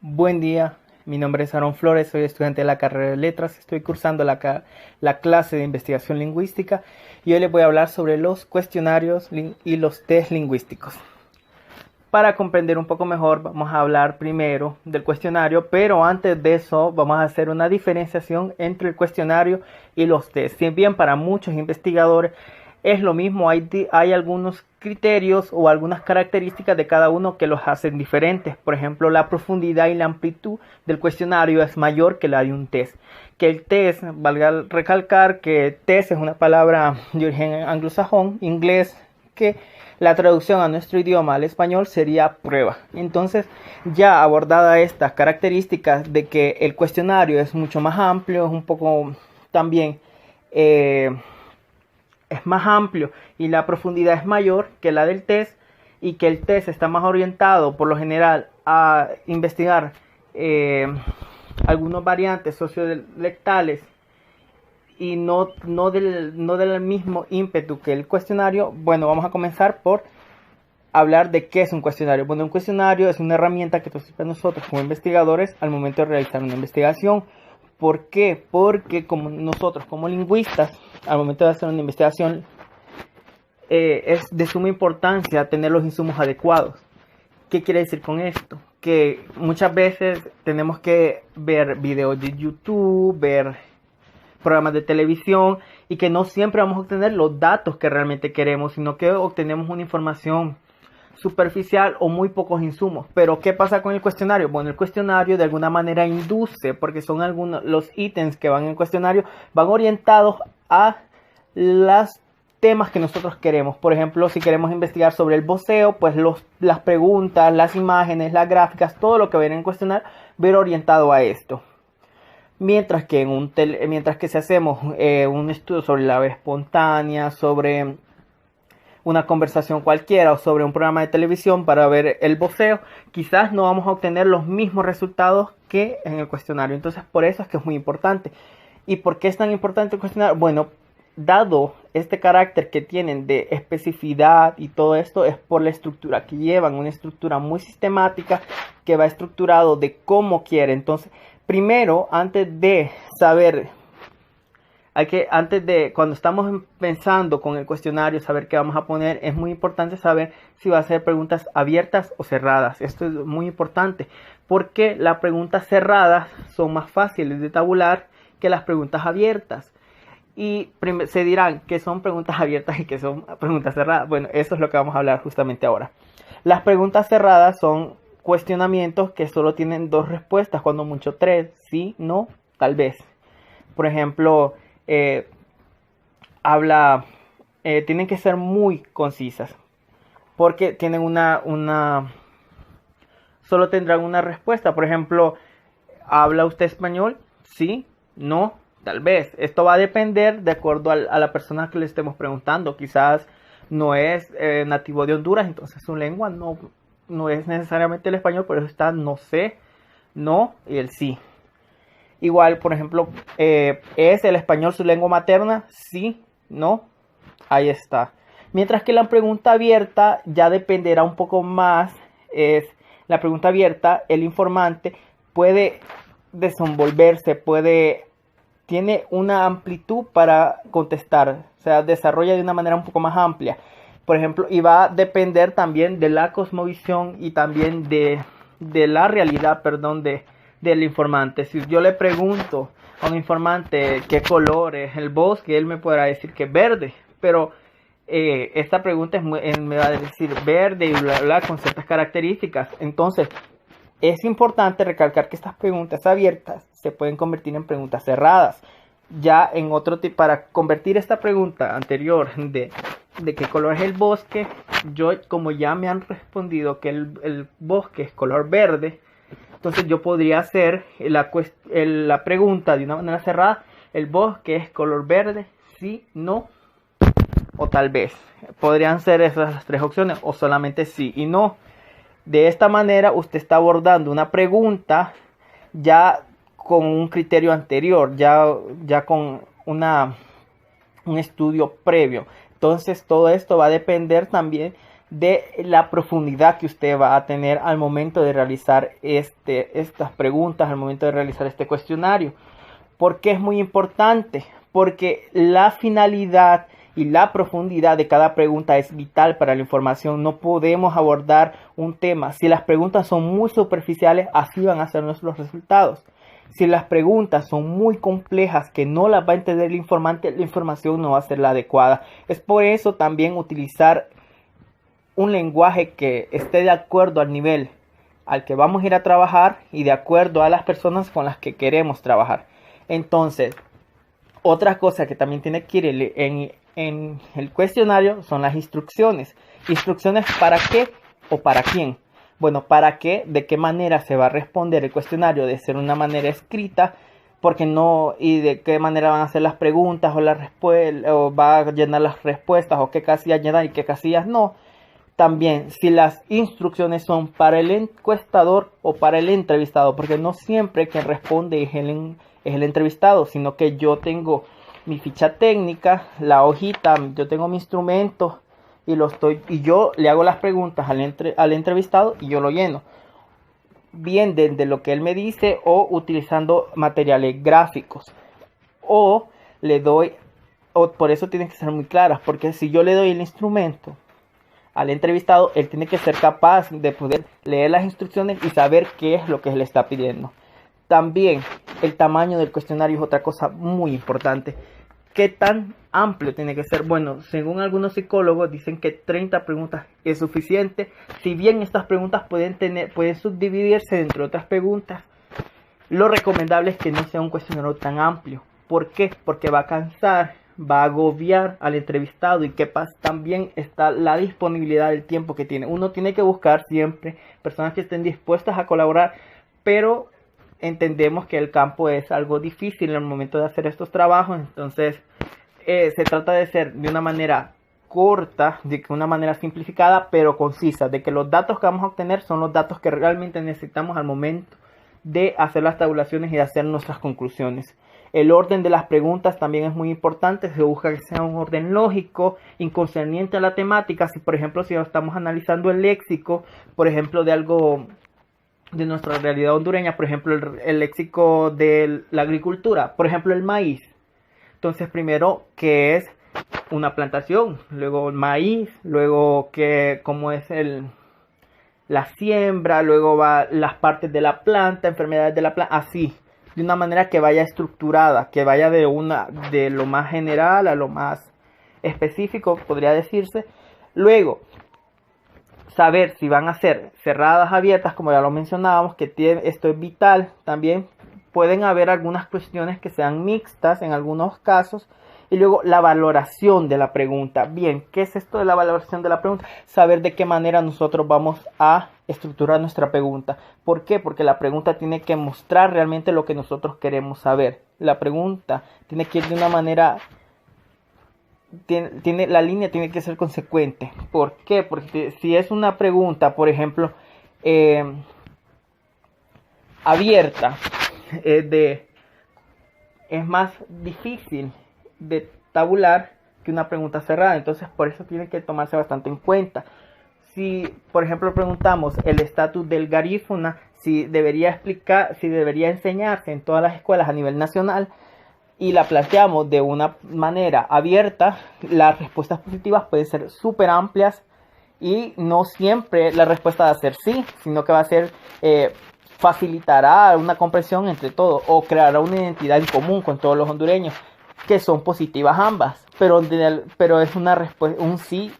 Buen día, mi nombre es Aaron Flores, soy estudiante de la carrera de Letras, estoy cursando la clase de investigación lingüística y hoy les voy a hablar sobre los cuestionarios y los test lingüísticos. Para comprender un poco mejor vamos a hablar primero del cuestionario, pero antes de eso vamos a hacer una diferenciación entre el cuestionario y los test. Si bien para muchos investigadores es lo mismo, hay algunos criterios o algunas características de cada uno que los hacen diferentes. Por ejemplo, la profundidad y la amplitud del cuestionario es mayor que la de un test. Que el test, valga recalcar que test es una palabra de origen anglosajón, inglés, que la traducción a nuestro idioma, al español, sería prueba. Entonces, ya abordada estas características de que el cuestionario es mucho más amplio, es un poco también es más amplio y la profundidad es mayor que la del test, y que el test está más orientado por lo general a investigar algunos variantes sociolectales y no del mismo ímpetu que el cuestionario. Bueno, vamos a comenzar por hablar de qué es un cuestionario. Bueno, un cuestionario es una herramienta que nos sirve a nosotros como investigadores al momento de realizar una investigación. ¿Por qué? Porque como nosotros como lingüistas, al momento de hacer una investigación, es de suma importancia tener los insumos adecuados. ¿Qué quiere decir con esto? Que muchas veces tenemos que ver videos de YouTube, ver programas de televisión, y que no siempre vamos a obtener los datos que realmente queremos, sino que obtenemos una información superficial o muy pocos insumos. Pero ¿qué pasa con el cuestionario? Bueno, el cuestionario de alguna manera induce, porque son algunos los ítems que van en el cuestionario, van orientados a los temas que nosotros queremos. Por ejemplo, si queremos investigar sobre el voceo, pues las preguntas, las imágenes, las gráficas, todo lo que viene en el cuestionario va a ir orientado a esto. Mientras que si hacemos un estudio sobre la vez espontánea, sobre una conversación cualquiera o sobre un programa de televisión para ver el voceo, quizás no vamos a obtener los mismos resultados que en el cuestionario. Entonces, por eso es que es muy importante. ¿Y por qué es tan importante el cuestionario? Bueno, dado este carácter que tienen de especificidad y todo esto, es por la estructura que llevan, una estructura muy sistemática que va estructurado de cómo quiere. Entonces, primero, cuando estamos pensando con el cuestionario, saber qué vamos a poner, es muy importante saber si va a ser preguntas abiertas o cerradas. Esto es muy importante porque las preguntas cerradas son más fáciles de tabular que las preguntas abiertas. Y se dirán que son preguntas abiertas y que son preguntas cerradas. Bueno, eso es lo que vamos a hablar justamente ahora. Las preguntas cerradas son cuestionamientos que solo tienen dos respuestas, cuando mucho tres: sí, no, tal vez. Por ejemplo, tienen que ser muy concisas, porque tienen solo tendrán una respuesta. Por ejemplo, ¿habla usted español? Sí, no, tal vez. Esto va a depender de acuerdo a la persona que le estemos preguntando. Quizás no es nativo de Honduras, entonces su lengua no es necesariamente el español, por eso está no sé, no y el sí. Igual, por ejemplo, ¿es el español su lengua materna? Sí, no, ahí está. Mientras que la pregunta abierta ya dependerá un poco más. La pregunta abierta, el informante puede desenvolverse, tiene una amplitud para contestar, o sea, desarrolla de una manera un poco más amplia. Por ejemplo, y va a depender también de la cosmovisión y también de la realidad, del informante. Si yo le pregunto a un informante qué color es el bosque, él me podrá decir que es verde, pero esta pregunta me va a decir verde y bla bla con ciertas características. Entonces, es importante recalcar que estas preguntas abiertas se pueden convertir en preguntas cerradas. Ya en otro tipo, para convertir esta pregunta anterior de qué color es el bosque, como ya me han respondido que el bosque es color verde, entonces yo podría hacer la pregunta de una manera cerrada: ¿el bosque es color verde? Sí, no o tal vez. Podrían ser esas las tres opciones, o solamente sí y no. De esta manera usted está abordando una pregunta ya con un criterio anterior, ya con un estudio previo. Entonces todo esto va a depender también de la profundidad que usted va a tener al momento de realizar estas preguntas, al momento de realizar este cuestionario. ¿Por qué es muy importante? Porque la finalidad y la profundidad de cada pregunta es vital para la información. No podemos abordar un tema. Si las preguntas son muy superficiales, así van a ser nuestros resultados. Si las preguntas son muy complejas, que no las va a entender el informante, la información no va a ser la adecuada. Es por eso también utilizar un lenguaje que esté de acuerdo al nivel al que vamos a ir a trabajar y de acuerdo a las personas con las que queremos trabajar. Entonces, otra cosa que también tiene que ir en el cuestionario son las instrucciones. ¿Instrucciones para qué o para quién? Bueno, ¿para qué? ¿De qué manera se va a responder el cuestionario? De ser una manera escrita, porque no, y de qué manera van a hacer las preguntas o va a llenar las respuestas, o qué casillas llenar y qué casillas no. También, si las instrucciones son para el encuestador o para el entrevistado, porque no siempre quien responde es el entrevistado, sino que yo tengo mi ficha técnica, la hojita, yo tengo mi instrumento y yo le hago las preguntas al entrevistado y yo lo lleno. Bien de lo que él me dice o utilizando materiales gráficos. O por eso tienen que ser muy claras, porque si yo le doy el instrumento al entrevistado, él tiene que ser capaz de poder leer las instrucciones y saber qué es lo que él está pidiendo. También el tamaño del cuestionario es otra cosa muy importante. ¿Qué tan amplio tiene que ser? Bueno, según algunos psicólogos dicen que 30 preguntas es suficiente. Si bien estas preguntas pueden subdividirse entre otras preguntas, lo recomendable es que no sea un cuestionario tan amplio. ¿Por qué? Porque va a cansar, va a agobiar al entrevistado y que también está la disponibilidad del tiempo que tiene. Uno tiene que buscar siempre personas que estén dispuestas a colaborar, pero entendemos que el campo es algo difícil en el momento de hacer estos trabajos. Entonces se trata de ser de una manera corta, de una manera simplificada pero concisa, de que los datos que vamos a obtener son los datos que realmente necesitamos al momento de hacer las tabulaciones y de hacer nuestras conclusiones. El orden de las preguntas también es muy importante. Se busca que sea un orden lógico, inconcerniente a la temática. Si por ejemplo si estamos analizando el léxico, por ejemplo de algo de nuestra realidad hondureña, por ejemplo el léxico de la agricultura, por ejemplo el maíz. Entonces primero, ¿qué es una plantación? Luego el maíz, luego cómo es la siembra, luego va las partes de la planta, enfermedades de la planta, así, de una manera que vaya estructurada, que vaya de lo más general a lo más específico, podría decirse. Luego, saber si van a ser cerradas, abiertas, como ya lo mencionábamos, esto es vital. También pueden haber algunas cuestiones que sean mixtas en algunos casos. Y luego la valoración de la pregunta. Bien, ¿qué es esto de la valoración de la pregunta? Saber de qué manera nosotros vamos a estructurar nuestra pregunta. ¿Por qué? Porque la pregunta tiene que mostrar realmente lo que nosotros queremos saber. La pregunta tiene que ir de una manera... la línea tiene que ser consecuente. ¿Por qué? Porque si es una pregunta, por ejemplo, abierta, es más difícil de tabular que una pregunta cerrada. Entonces por eso tiene que tomarse bastante en cuenta. Si por ejemplo preguntamos el estatus del garífuna, si debería enseñarse en todas las escuelas a nivel nacional, y la planteamos de una manera abierta, las respuestas positivas pueden ser súper amplias y no siempre la respuesta va a ser sí, sino que va a ser facilitará una comprensión entre todos o creará una identidad en común con todos los hondureños, que son positivas ambas, pero es una respuesta, un sí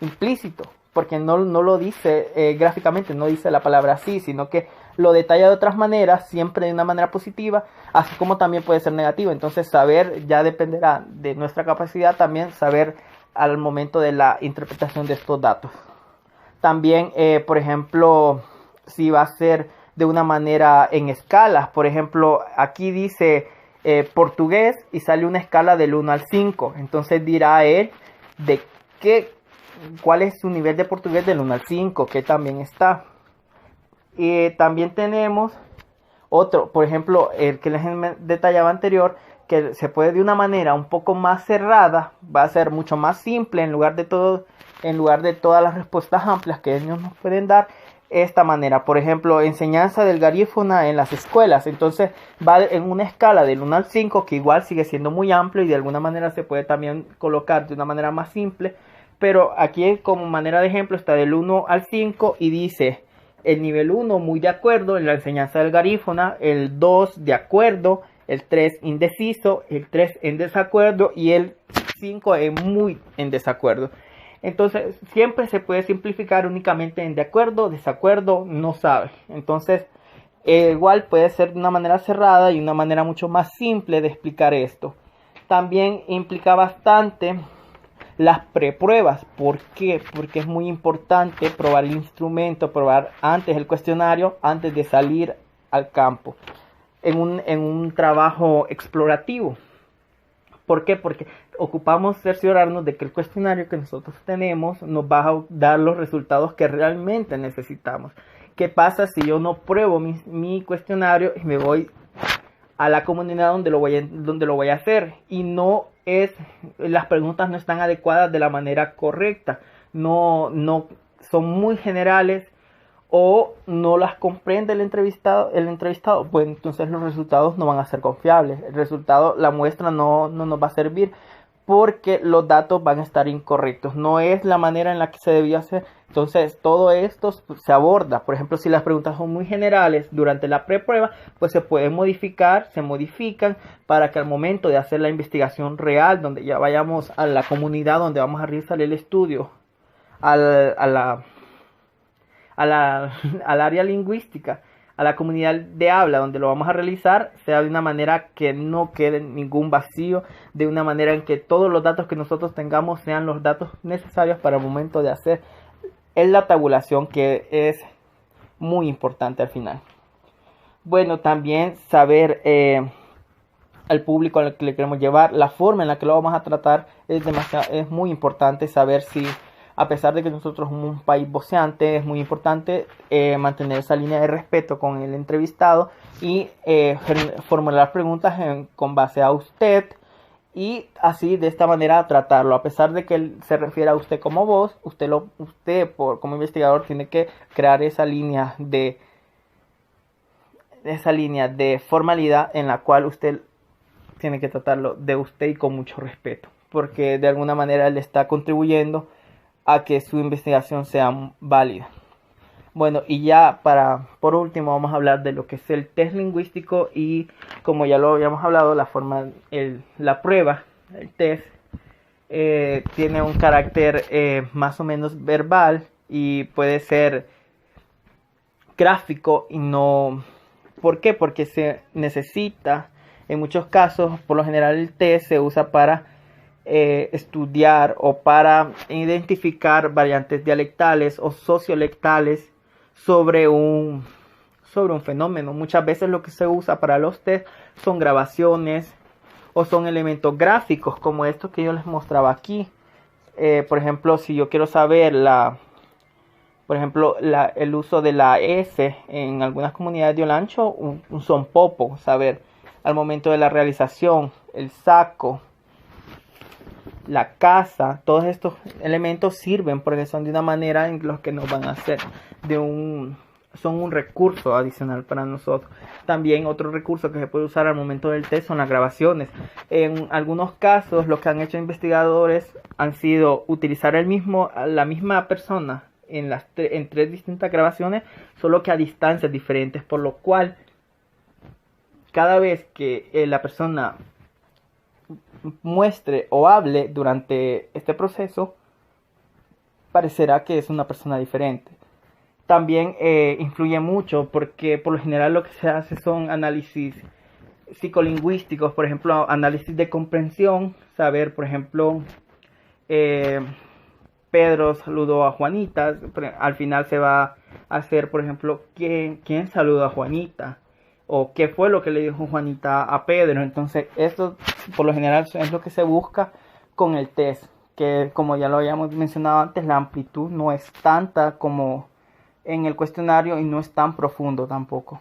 implícito, porque no lo dice gráficamente, no dice la palabra sí, sino que lo detalla de otras maneras, siempre de una manera positiva, así como también puede ser negativa. Entonces saber, ya dependerá de nuestra capacidad también saber al momento de la interpretación de estos datos. También, por ejemplo, si va a ser de una manera en escalas, por ejemplo, aquí dice portugués y sale una escala del 1 al 5, entonces dirá él de cuál es su nivel de portugués del 1 al 5, que también está. Y también tenemos otro, por ejemplo, el que les detallaba anterior, que se puede de una manera un poco más cerrada, va a ser mucho más simple, en lugar de todo en lugar de todas las respuestas amplias que ellos nos pueden dar, esta manera. Por ejemplo, enseñanza del garífuna en las escuelas. Entonces va en una escala del 1 al 5, que igual sigue siendo muy amplio y de alguna manera se puede también colocar de una manera más simple. Pero aquí como manera de ejemplo está del 1 al 5 y dice el nivel 1 muy de acuerdo en la enseñanza del garífuna, el 2 de acuerdo, el 3 indeciso, el 3 en desacuerdo y el 5 muy en desacuerdo. Entonces siempre se puede simplificar únicamente en de acuerdo, desacuerdo, no sabe. Entonces igual puede ser de una manera cerrada y una manera mucho más simple de explicar esto. También implica bastante las prepruebas. ¿Por qué? Porque es muy importante probar el instrumento, probar antes el cuestionario, antes de salir al campo en un trabajo explorativo. ¿Por qué? Porque ocupamos cerciorarnos de que el cuestionario que nosotros tenemos nos va a dar los resultados que realmente necesitamos. ¿Qué pasa si yo no pruebo mi cuestionario y me voy a la comunidad donde lo voy a hacer y las preguntas no están adecuadas de la manera correcta, no son muy generales o no las comprende el entrevistado, pues entonces los resultados no van a ser confiables. El resultado, la muestra no nos va a servir porque los datos van a estar incorrectos. No es la manera en la que se debía hacer. Entonces todo esto se aborda. Por ejemplo, si las preguntas son muy generales durante la preprueba, pues se pueden modifican para que al momento de hacer la investigación real, donde ya vayamos a la comunidad donde vamos a realizar el estudio, al área lingüística, a la comunidad de habla donde lo vamos a realizar, sea de una manera que no quede ningún vacío, de una manera en que todos los datos que nosotros tengamos sean los datos necesarios para el momento de hacer la tabulación, que es muy importante al final. Bueno, también saber al público al que le queremos llevar, la forma en la que lo vamos a tratar es muy importante. Saber si, a pesar de que nosotros somos un país voceante, es muy importante mantener esa línea de respeto con el entrevistado y formular preguntas con base a usted y así de esta manera tratarlo. A pesar de que él se refiere a usted como vos, usted como investigador tiene que crear esa línea de formalidad en la cual usted tiene que tratarlo de usted y con mucho respeto, porque de alguna manera él está contribuyendo a que su investigación sea válida. Bueno, y ya por último vamos a hablar de lo que es el test lingüístico y como ya lo habíamos hablado, la prueba, el test, tiene un carácter más o menos verbal y puede ser gráfico y no. ¿Por qué? Porque se necesita, en muchos casos, por lo general el test se usa para estudiar o para identificar variantes dialectales o sociolectales sobre un fenómeno. Muchas veces lo que se usa para los test son grabaciones o son elementos gráficos como estos que yo les mostraba aquí. Por ejemplo, si yo quiero saber el uso de la S en algunas comunidades de Olancho, un son popo, saber al momento de la realización, el saco, la casa, todos estos elementos sirven porque son de una manera en los que nos van a hacer son un recurso adicional para nosotros. También otro recurso que se puede usar al momento del test son las grabaciones. En algunos casos lo que han hecho investigadores han sido utilizar la misma persona en 3 distintas grabaciones, solo que a distancias diferentes, por lo cual cada vez que la persona muestre o hable durante este proceso, parecerá que es una persona diferente. También influye mucho porque por lo general lo que se hace son análisis psicolingüísticos, por ejemplo, análisis de comprensión, saber, por ejemplo, Pedro saludó a Juanita, al final se va a hacer, por ejemplo, ¿quién saludó a Juanita? O qué fue lo que le dijo Juanita a Pedro. Entonces esto por lo general es lo que se busca con el test, que como ya lo habíamos mencionado antes, la amplitud no es tanta como en el cuestionario y no es tan profundo tampoco.